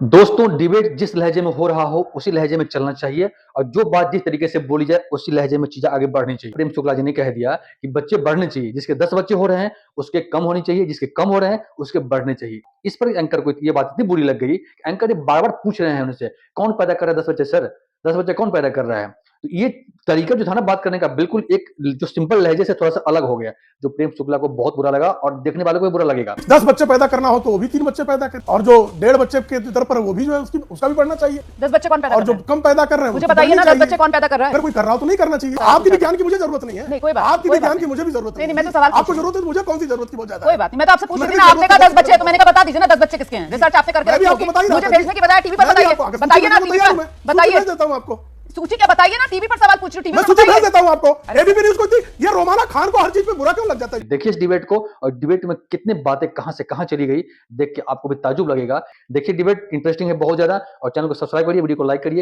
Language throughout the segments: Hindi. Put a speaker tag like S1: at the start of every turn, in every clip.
S1: दोस्तों, डिबेट जिस लहजे में हो रहा हो उसी लहजे में चलना चाहिए और जो बात जिस तरीके से बोली जाए उसी लहजे में चीजें आगे बढ़नी चाहिए। प्रेम शुक्ला जी ने कह दिया कि बच्चे बढ़ने चाहिए, जिसके 10 बच्चे हो रहे हैं उसके कम होनी चाहिए, जिसके कम हो रहे हैं उसके बढ़ने चाहिए। इस पर एंकर को ये बात इतनी बुरी लग गई, एंकर ये बार बार पूछ रहे हैं उनसे, कौन पैदा कर रहा है 10 बच्चे सर, 10 बच्चे कौन पैदा कर रहा है। तो ये तरीका जो था ना बात करने का, बिल्कुल एक जो सिंपल लहजे से थोड़ा सा अलग हो गया, जो प्रेम शुक्ला को बहुत बुरा लगा और देखने वालों को भी बुरा लगेगा।
S2: 10 बच्चे पैदा करना हो तो वो भी 3 बच्चे पैदा करें, और जो 1.5 बच्चे के दर पर वो भी जो है उसका भी बढ़ना चाहिए।
S3: 10 बच्चे कौन पैदा
S2: और जो कम पैदा कर रहे हैं
S3: मुझे बताइए ना, 10 बच्चे कौन पैदा कर रहा है?
S2: अगर कोई कर रहा हो तो नहीं करना चाहिए। आपकी भी ज्ञान की मुझे जरूरत नहीं है।
S3: नहीं, कोई बात
S2: आपकी भी ज्ञान की मुझे भी जरूरत
S3: नहीं। मैं तो सवाल
S2: आपको जरूरत है तो मुझे कौन सी जरूरत की बहुत ज्यादा।
S3: कोई बात नहीं, मैं तो आपसे पूछ रही थी ना, आपने कहा 10 बच्चे, तो मैंने कहा बता दीजिए ना 10 बच्चे किसके हैं। रिसर्च आपने करके रखी होगी, मुझे भेजने की बजाय टीवी पर बताइए। बताइए ना टीवी पर, बताइए।
S2: देता हूं आपको
S3: सूची क्या बताइए ना, टीवी पर सवाल पूछ रही हूं, टीवी
S2: मैं
S3: पर
S2: सूची भेज देता हूं आपको। एबीपी न्यूज़ को ये रोमाना खान को हर चीज पे बुरा क्यों लग जाता है।
S1: देखिए इस डिबेट को, और डिबेट में कितने बातें कहां से कहां चली गई, देख के आपको भी ताजुब लगेगा। देखिए डिबेट इंटरेस्टिंग है बहुत ज्यादा, और चैनल को सब्सक्राइब करिए, वीडियो को लाइक करिए।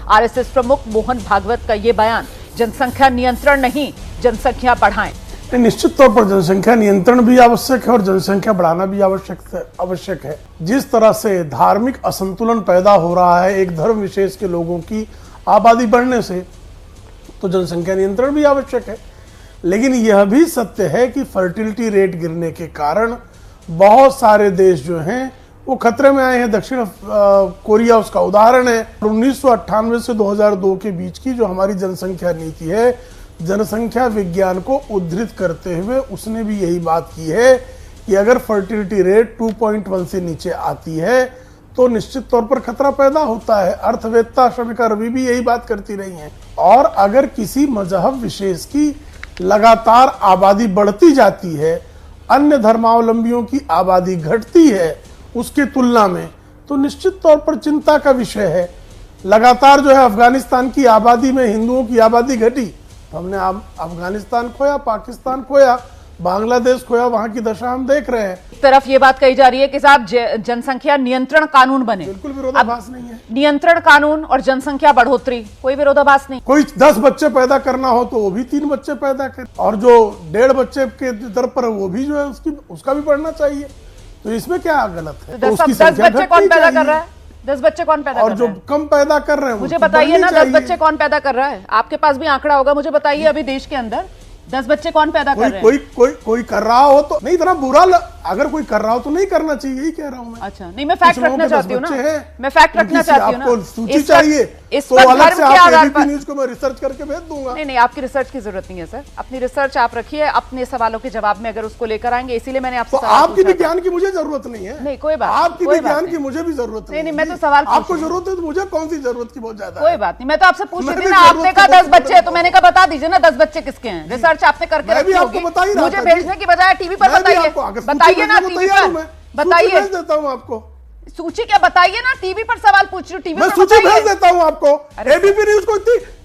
S3: आरएसएस प्रमुख मोहन भागवत का ये बयान, जनसंख्या नियंत्रण नहीं जनसंख्या बढ़ाएं।
S2: निश्चित तौर पर जनसंख्या नियंत्रण भी आवश्यक है और जनसंख्या बढ़ाना भी आवश्यक है। जिस तरह से धार्मिक असंतुलन पैदा हो रहा है एक धर्म विशेष के लोगों की आबादी बढ़ने से, तो जनसंख्या नियंत्रण भी आवश्यक है। लेकिन यह भी सत्य है कि फर्टिलिटी रेट गिरने के कारण बहुत सारे देश जो हैं वो खतरे में आए हैं। दक्षिण कोरिया उसका उदाहरण है। 1998 से 2002 के बीच की जो हमारी जनसंख्या नीति है, जनसंख्या विज्ञान को उद्धृत करते हुए उसने भी यही बात की है कि अगर फर्टिलिटी रेट 2.1 से नीचे आती है तो निश्चित तौर पर खतरा पैदा होता है। अर्थवेत्ता शमिका रवि भी यही बात करती रही हैं। और अगर किसी मजहब विशेष की लगातार आबादी बढ़ती जाती है, अन्य धर्मावलंबियों की आबादी घटती है उसकी तुलना में, तो निश्चित तौर पर चिंता का विषय है। लगातार जो है अफगानिस्तान की आबादी में हिंदुओं की आबादी घटी, हमने अफगानिस्तान खोया, पाकिस्तान खोया, बांग्लादेश खोया, वहां की दशा हम देख रहे हैं।
S3: एक तरफ ये बात कही जा रही है कि साहब जनसंख्या नियंत्रण कानून बने,
S2: बिल्कुल विरोधाभास नहीं है।
S3: नियंत्रण कानून और जनसंख्या बढ़ोतरी, कोई विरोधाभास नहीं।
S2: कोई 10 बच्चे पैदा करना हो तो वो भी 3 बच्चे पैदा करे, और जो 1.5 बच्चे के दर पर वो भी जो है उसका भी बढ़ना चाहिए। तो इसमें क्या गलत है?
S3: तो 10 बच्चे कौन पैदा कर रहा है? 10 बच्चे कौन पैदा कर रहा है?
S2: और जो कम पैदा कर रहे हैं
S3: मुझे बताइए ना, 10 बच्चे कौन पैदा कर रहा है? आपके पास भी आंकड़ा होगा, मुझे बताइए अभी देश के अंदर 10 बच्चे कौन पैदा कर रहे हैं?
S2: कोई कर रहा हो तो नहीं, इतना बुरा अगर कोई कर रहा हो तो नहीं करना चाहिए, यही कह रहा हूं मैं।
S3: अच्छा, नहीं मैं फैक्ट रखना चाहती हूँ ना, मैं फैक्ट रखना चाहती हूँ ना।
S2: आपको सूची चाहिए
S3: इस
S2: तो अलग से आप एबीपी न्यूज़ को मैं रिसर्च करके भेज दूंगा।
S3: नहीं, आपकी रिसर्च की जरूरत नहीं है सर, अपनी रिसर्च आप रखिए, अपने सवालों के जवाब में अगर उसको लेकर आएंगे, इसीलिए मैंने आपसे सवाल
S2: आपकी भी ज्ञान की मुझे जरूरत नहीं है।
S3: नहीं, कोई बात,
S2: आपकी भी ज्ञान की मुझे भी जरूरत नहीं।
S3: मैं तो सवाल,
S2: आपको जरूरत है तो मुझे कौन सी जरूरत की बहुत ज्यादा।
S3: कोई बात नहीं, मैं तो आपसे पूछ रही थी ना, आपने कहा 10 बच्चे, तो मैंने कहा बता दीजिए ना 10 बच्चे किसके हैं। रिसर्च आपने करके रखी होगी, मुझे भेजने की बजाय टीवी पर बताइए। बताइए ना टीवी पर, बताइए।
S2: भेज देता हूँ आपको
S3: सूची क्या बताइए ना, टीवी पर सवाल पूछ रही हूँ, टीवी
S2: मैं सूची भेज देता हूँ आपको। एबीपी न्यूज़ को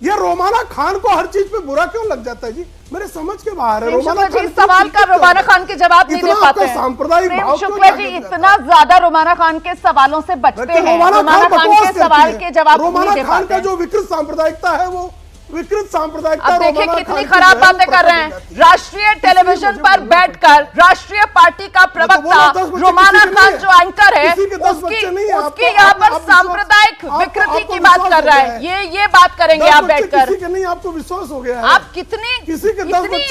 S2: ये रोमाना खान को हर चीज पे बुरा क्यों लग जाता है जी? मेरे समझ के बाहर है।
S3: रोमाना खान सवाल का रोमाना खान के जवाब नहीं दे पाते हैं।
S2: सांप्रदायिक भाव
S3: शुक्ला जी इतना ज्यादा रोमाना खान के सवालों से बचते हैं, रोमाना खान के सवाल के जवाब नहीं दे पाते।
S2: रोमाना खान का जो विकृत सांप्रदायिकता है वो विकृत सांप्रदायिकता।
S3: अब देखिए कितनी खराब बातें कर रहे हैं। राष्ट्रीय टेलीविजन पर बैठकर राष्ट्रीय पार्टी का प्रवक्ता रोमाना खान जो एंकर है, उसकी यहाँ पर सांप्रदायिक विकृति की बात कर रहा है। ये बात करेंगे आप बैठकर?
S2: नहीं, आपको विश्वास हो गया है?
S3: आप कितनी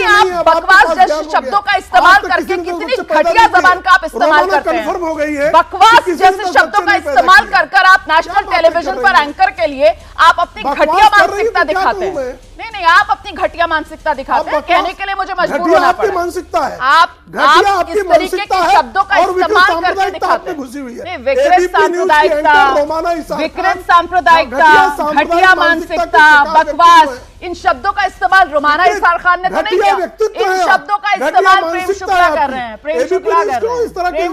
S3: आप बकवास जैसे शब्दों का इस्तेमाल करके, कितनी घटिया जबान का आप इस्तेमाल करते हैं। बकवास जैसे शब्दों का इस्तेमाल कर आप नेशनल टेलीविजन पर एंकर के लिए आप अपनी घटिया मानसिकता दिखाते हैं। नहीं, आप अपनी घटिया मानसिकता दिखाते हैं। कहने के लिए मुझे मजबूर होना पड़ा।
S2: मानसिकता है
S3: आप किस तरीके के शब्दों का इस्तेमाल करके दिखाते हैं। विकृत सांप्रदायिकता, घटिया मानसिकता, बकवास, इन शब्दों का इस्तेमाल रोमाना इसार खान ने तो नहीं किया। इन शब्दों का इस्तेमाल प्रेम शुक्ला कर रहे हैं। प्रेम शुक्ला कर रहे हैं।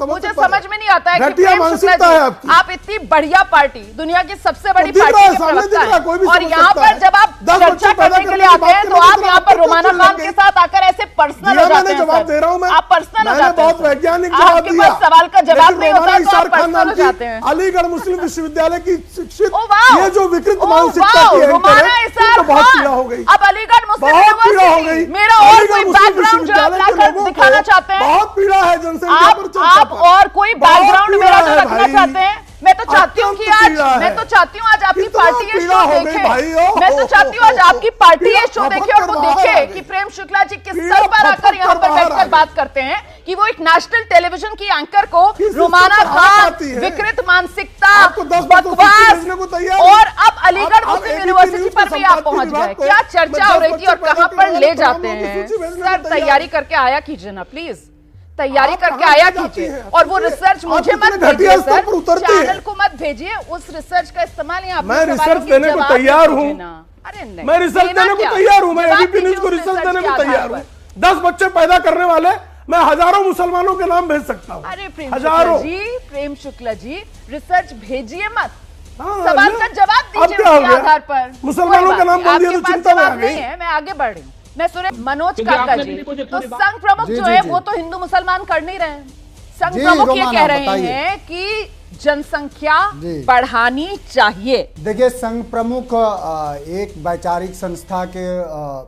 S3: मुझे समझ में नहीं आता है कि प्रेम शुक्ला जी, आप इतनी बढ़िया पार्टी, दुनिया की सबसे बड़ी पार्टी के प्रवक्ता हैं, और यहाँ पर जब आप चर्चा करने के लिए आते हैं तो आप यहाँ पर रोमाना खान के साथ आकर ऐसे पर्सनल हो जाते हैं।
S2: जवाब दे रहा हूँ मैं,
S3: आप पर्सनल हो जाते हैं।
S2: बहुत वैज्ञानिक जवाब दिया।
S3: आपके पास सवाल का जवाब नहीं होता तो आप पर्सनल हो जाते हैं।
S2: अलीगढ़ मुस्लिम विश्वविद्यालय की शिक्षित ये जो विकृत मानसिकता की
S3: रोमाना इसार
S2: बहुत पीड़ा
S3: खान
S2: हो गई,
S3: अब अलीगढ़ मुस्लिम
S2: बहुत पीड़ा हो गई।
S3: यूनिवर्सिटी, मेरा और कोई बैकग्राउंड जो आप लाकर दिखाना चाहते हैं,
S2: बहुत पीड़ा है जनसंख्या पर चर्चा
S3: आप
S2: पर।
S3: और कोई बैकग्राउंड
S2: बहुत
S3: मेरा
S2: पीड़ा
S3: जो
S2: है
S3: रखना
S2: भाई।
S3: चाहते हैं? मैं तो चाहती हूँ कि
S2: अत्यंत
S3: आज
S2: पीड़ा
S3: मैं
S2: है।
S3: तो चाहती हूँ आज आपकी
S2: कितना
S3: पार्टी ये
S2: पीड़ा
S3: शो
S2: हो गई
S3: देखे,
S2: भाई, ओ,
S3: मैं तो चाहती हूँ आज आपकी पार्टी ये शो
S2: पीड़ा
S3: देखे और वो
S2: फटफट बाहर
S3: देखे
S2: आ
S3: कि
S2: गई।
S3: प्रेम शुक्ला जी किस
S2: पीड़ा
S3: स्तर पर आकर
S2: फटफट
S3: यहाँ पर
S2: बाहर आ
S3: बैठकर
S2: गई।
S3: बात करते हैं कि वो एक नेशनल टेलीविजन की एंकर को
S2: किस
S3: रोमाना
S2: स्तर पर
S3: खान,
S2: आती है?
S3: विकृत मानसिकता,
S2: आपको 10 बच्चों को
S3: बकवास
S2: भेजने को तैयार है।
S3: और अब अलीगढ़
S2: आप
S3: मुस्लिम
S2: ABP
S3: यूनिवर्सिटी
S2: न्यूज़
S3: पर
S2: के
S3: भी आप
S2: संपादकीय
S3: पहुंच गए।
S2: विभाग को
S3: क्या चर्चा
S2: मैं
S3: हो
S2: 10
S3: रही थी और
S2: बच्चे
S3: कहां
S2: पैदा
S3: पर
S2: करने
S3: ले
S2: वाले
S3: जाते
S2: तमाम लोगों की
S3: हैं?
S2: सूची भेजने
S3: सर
S2: को तैयार
S3: तैयारी
S2: है।
S3: करके आया कीजिए ना प्लीज, तैयारी
S2: आप
S3: करके
S2: कहां
S3: आया
S2: जाती
S3: कीजिए
S2: हैं?
S3: और वो
S2: आप
S3: रिसर्च
S2: आप
S3: मुझे मत
S2: कितने घटिया
S3: भेजिए
S2: स्तर
S3: सर,
S2: पर उतरती हैं।
S3: चैनल को मत भेजिए, उस रिसर्च का इस्तेमाल यहाँ
S2: मैं रिसर्च देने को तैयार हूँ।
S3: अरे नहीं,
S2: मैं रिसर्च देने को तैयार हूँ, मैं एबीपी न्यूज को रिसर्च देने को तैयार हूँ। 10 बच्चे पैदा करने वाले मैं हजारों मुसलमानों के नाम भेज सकता हूँ।
S3: अरे प्रेम शुक्ला
S2: हजारों।
S3: जी, प्रेम शुक्ला जी, रिसर्च भेजिए मत,
S2: हाँ,
S3: सवाल
S2: ये-
S3: का जवाब
S2: अब
S3: दीजिए
S2: क्या हो
S3: उसके
S2: गया?
S3: आधार पर।
S2: मुसलमानों
S3: कोई
S2: का नाम
S3: बात
S2: बोल दिया
S3: नहीं,
S2: तो
S3: आपके
S2: चिंता
S3: पास
S2: में आ
S3: जवाब नहीं
S2: गई।
S3: है, मैं आगे बढ़ रही हूँ। मैं सुरे मनोज
S4: क्योंकि
S3: काका
S4: आपने
S3: जी
S4: भी कुछ
S3: तो
S4: पूरी बात-
S3: संघ प्रमुख
S5: जी,
S3: जो
S5: जी,
S3: है
S5: जी।
S3: वो तो हिंदू मुसलमान कर नहीं रहे हैं। संघ
S5: जी,
S3: प्रमुख ये
S5: रोमाना,
S3: कह रहे
S5: बताइए।
S3: हैं कि जनसंख्या
S5: जी।
S3: बढ़ानी चाहिए।
S5: देखिए, संघ प्रमुख एक वैचारिक संस्था के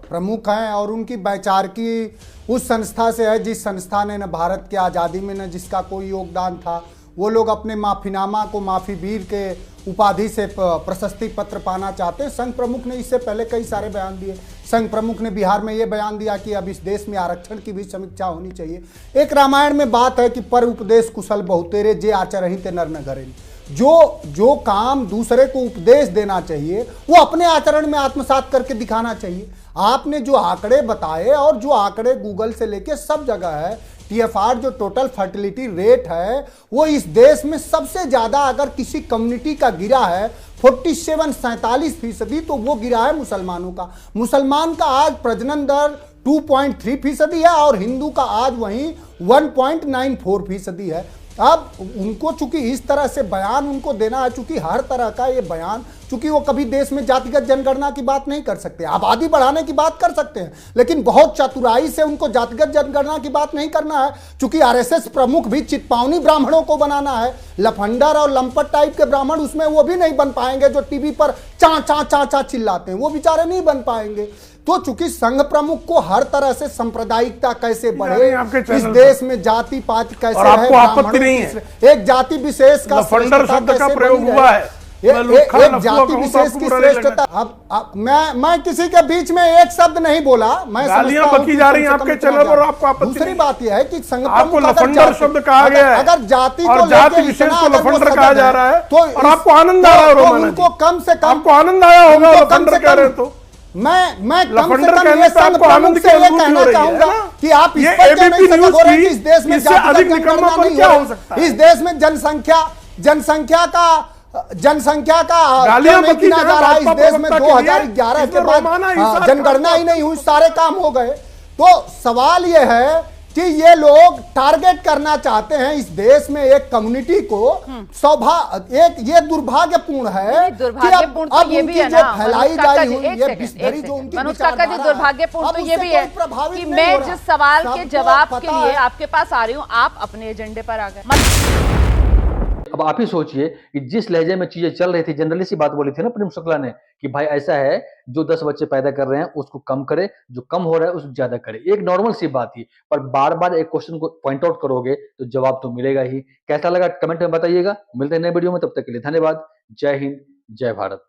S5: प्रमुख हैं और उनकी वैचारिकी उस संस्था से है जिस संस्था ने न भारत की आज़ादी में न जिसका कोई योगदान था। वो लोग अपने माफीनामा को माफी वीर के उपाधि से प्रशस्ति पत्र पाना चाहते हैं। संघ प्रमुख ने इससे पहले कई सारे बयान दिए। संघ प्रमुख ने बिहार में ये बयान दिया कि अब इस देश में आरक्षण की भी समीक्षा होनी चाहिए। एक रामायण में बात है कि पर उपदेश कुशल बहुतेरे जे आचरहि ते नर न करें। जो काम दूसरे को उपदेश देना चाहिए वो अपने आचरण में आत्मसात करके दिखाना चाहिए। आपने जो आंकड़े बताए और जो आंकड़े गूगल से लेके सब जगह है, TFR जो टोटल फर्टिलिटी रेट है वो इस देश में सबसे ज्यादा अगर किसी कम्युनिटी का गिरा है 47-47% तो वो गिरा है मुसलमानों का। मुसलमान का आज प्रजनन दर 2.3% है और हिंदू का आज वहीं 1.94% है। अब उनको चूंकि इस तरह से बयान उनको देना है, चूंकि हर तरह का ये बयान, चूंकि वो कभी देश में जातिगत जनगणना की बात नहीं कर सकते, आबादी बढ़ाने की बात कर सकते हैं लेकिन बहुत चतुराई से उनको जातिगत जनगणना की बात नहीं करना है। चूंकि RSS प्रमुख भी चितपावनी ब्राह्मणों को बनाना है, लफंडर और लंपट टाइप के ब्राह्मण उसमें वो भी नहीं बन पाएंगे जो टीवी पर चा चा चा चा चिल्लाते हैं, वो बेचारे नहीं बन पाएंगे। तो चूंकि संघ प्रमुख को हर तरह से सांप्रदायिकता कैसे बढ़े, इस देश में जाति पाति कैसे
S2: और आपको
S5: है,
S2: आपत्ति नहीं है?
S5: एक जाति विशेष का
S2: लफंडर
S5: श्रेष्ठता
S2: शब्द का
S5: कैसे
S2: प्रयोग
S5: बनी
S2: हुआ
S5: रहे?
S2: है।
S5: एक
S2: मैं लुक्खा
S5: एक
S2: लफुआ
S5: जाति
S2: कहूं तो
S5: विशेष
S2: आपको
S5: की
S2: बुरा नहीं
S5: श्रेष्ठता। अब मैं किसी के बीच में एक शब्द नहीं बोला, मैं
S2: गालियां
S5: समझता हूं
S2: बकी
S5: कि
S2: जा रही हैं
S5: कम से कम
S2: आपके
S5: इतना
S2: चैनल पर,
S5: जाति।
S2: आपको आपत्ति
S5: दूसरी
S2: नहीं।
S5: बात यह है कि संघ
S2: आपको
S5: प्रमुख अगर
S2: लफंडर
S5: जाति-
S2: शब्द कहा गया है
S5: अगर जाति
S2: और
S5: को
S2: जाति
S5: लेके
S2: विशेष
S5: इतना
S2: को
S5: अगर वो
S2: लफंडर
S5: सजग
S2: कहा जा रहा है
S5: तो
S2: और आपको आनंद आ रहा है रोमाना
S5: उनको
S2: जी।
S5: कम से कम
S2: आपको आनंद आया होगा
S5: उनको कम
S2: लफंडर
S5: से
S2: कह रहे
S5: कम-
S2: तो
S5: मैं कम से
S2: लफंडर
S5: कम
S2: कहने
S5: ये
S2: से
S5: संघ
S2: आपको आनंद
S5: प्रमुख
S2: की
S5: से ये
S2: अनुभूति हो
S5: कहना
S2: रही है
S5: चाहूंगा
S2: ना?
S5: कि आप इस
S2: ये
S5: पर क्यों
S2: ABP
S5: नहीं सजग हो रहे हैं कि
S2: न्यूज़
S5: इस देश में
S2: इससे
S5: जातिगत
S2: अधिक
S5: जनगणना
S2: निकम्मापन
S5: नहीं
S2: क्या
S5: हो
S2: हो
S5: रही।
S2: सकता है?
S5: इस देश में जनसंख्या का
S2: गालियां
S5: क्यों नहीं
S2: बकी
S5: गिना
S2: जो है
S5: जा रहा है। इस
S2: भाजपा
S5: देश में
S2: प्रवक्ता के लिए,
S5: 2011 के
S2: इसमें
S5: बाद
S2: रोमाना हिसाब
S5: जनगणना ही नहीं हुई, सारे काम हो गए। तो सवाल यह है कि ये लोग टारगेट करना चाहते हैं इस देश में एक कम्युनिटी को। एक ये दुर्भाग्यपूर्ण है कि
S3: दुर्भाग्यपूर्ण तो
S5: अब
S3: ये भी
S5: उनकी
S3: है
S5: जो
S3: ना
S5: फैलाई
S3: मनोज काका
S5: जाई
S3: जी,
S5: हुई
S3: एक
S5: ये
S3: सेकंड,
S5: बिस्दरी जो उनकी
S3: मनोज काका जी,
S5: विचारधारा है,
S3: दुर्भाग्यपूर्ण
S5: अब
S3: तो ये
S5: उससे
S3: भी है
S5: कोई प्रभावित
S3: कि
S5: नहीं
S3: मैं
S5: हो रहा।
S3: जिस सवाल के
S5: सबको
S3: जवाब के
S5: पता
S3: लिए
S5: है।
S3: आपके पास आ रही हूँ, आप अपने एजेंडे पर आ गए।
S1: अब आप ही सोचिए कि जिस लहजे में चीजें चल रही थी, जनरली सी बात बोली थी ना प्रेम शुक्ला ने कि भाई ऐसा है, जो 10 बच्चे पैदा कर रहे हैं उसको कम करे, जो कम हो रहा है उसको ज्यादा करे। एक नॉर्मल सी बात थी, पर बार बार एक क्वेश्चन को पॉइंट आउट करोगे तो जवाब तो मिलेगा ही। कैसा लगा कमेंट में बताइएगा। मिलते हैं नए वीडियो में, तब तक के लिए धन्यवाद। जय हिंद, जय भारत।